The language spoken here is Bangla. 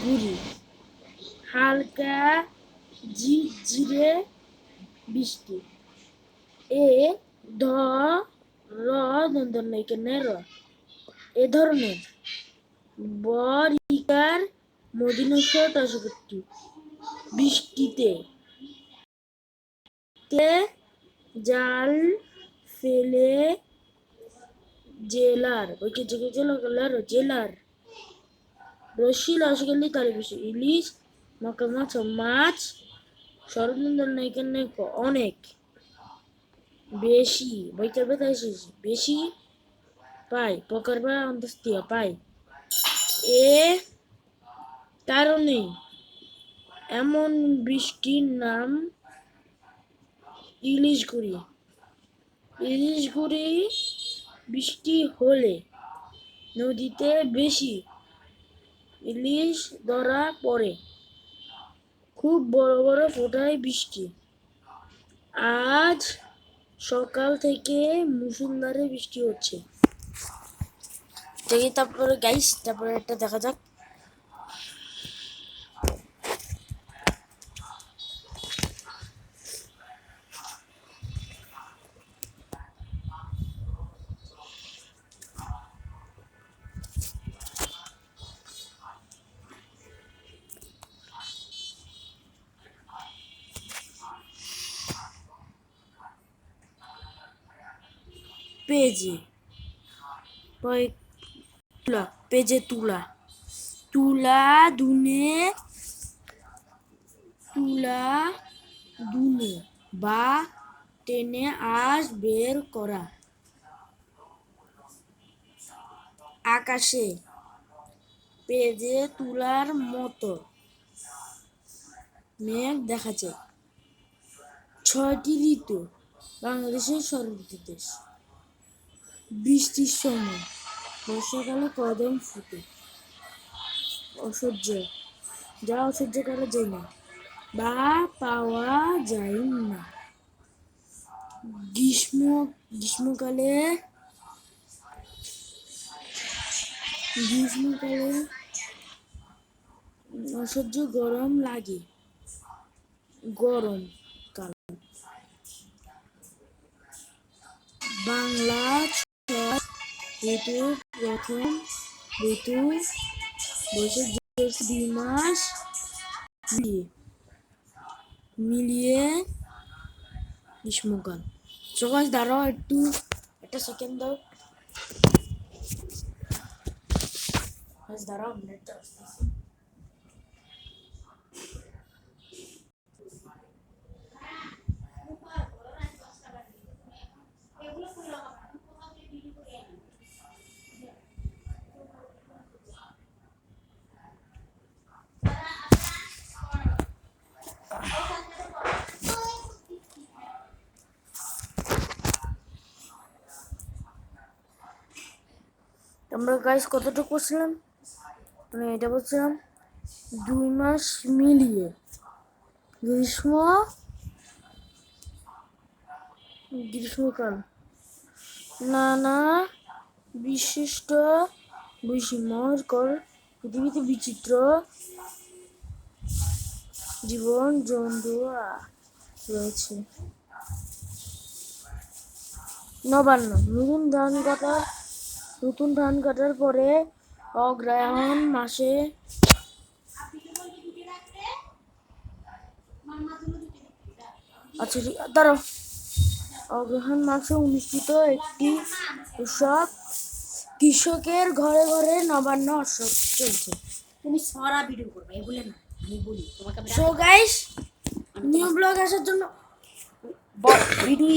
গুড়ি, হালকা ঝিরঝিরে বৃষ্টি। এ ধ র দন্তন্যইকের এ ধরনের বরিকার মদিনস্য দশকটি বৃষ্টিতে জাল ফেলে জেলার জেলার রশি লসগেলি তালে বেশি ইলিশ মকা মাছ মাছ শরৎনন্দন নায়িকার নায়ক অনেক বেশি বইটার বেতা এসেছি বেশি পাই পকার বা অন্তস্তিয়া পাই এ কারণে এমন বৃষ্টির নাম ইলিশ গুড়ি। ইলিশ গুড়ি বৃষ্টি হলে নদীতে বেশি ইলিশ ধরা পড়ে, খুব বড় বড় ফোঁটায় বৃষ্টি। আজ সকাল থেকে মুষলধারে বৃষ্টি হচ্ছে। দেখি তারপরে গাইস, তারপরে একটা দেখা যাক। পেজে পেজে তুলা তুলা দুনে বা টেনে আঁশ বের করা। আকাশে পেজে তুলার মতো মেঘ দেখা যায়। 6টি ঋতু বাংলাদেশের ষড়ঋতু দেশ। বৃষ্টির সময় বর্ষাকালে কদম ফুটে। অসহ্য যা অসহ্য করা যায় না বা পাওয়া যায় না। গ্রীষ্মকালে অসহ্য গরম লাগে। গরমকাল বাংলা 6 ঋতুর প্রথম ঋতু বৈশাখ জ্যৈষ্ঠ 2 মাস মিলিয়ে গ্রীষ্মকাল। সবাই দাঁড়াও একটু, একটা সেকেন্ড দাও। দাঁড়াও মিনিটটা। আমরা গাইস কতটুকু করছিলাম, মানে এটা বলছিলাম 2 মাস মিলিয়ে গ্রীষ্মকাল নানা বিশিষ্ট বৈষম্যকর পৃথিবীতে বিচিত্র জীবন জন্তু রয়েছে। নবান্ন নতুন ধান কাটার পরে অগ্রহায়ণ মাসে অগ্রহায়ণ মাসে অনুষ্ঠিত একটি উৎসব। কৃষকের ঘরে ঘরে নবান্ন উৎসব চলছে। তুমি সারা ভিডিও করবে এগুলো না, আমি বলি তোমাকে। সো গাইস, নিউ ব্লগ আসার জন্য ভিডিও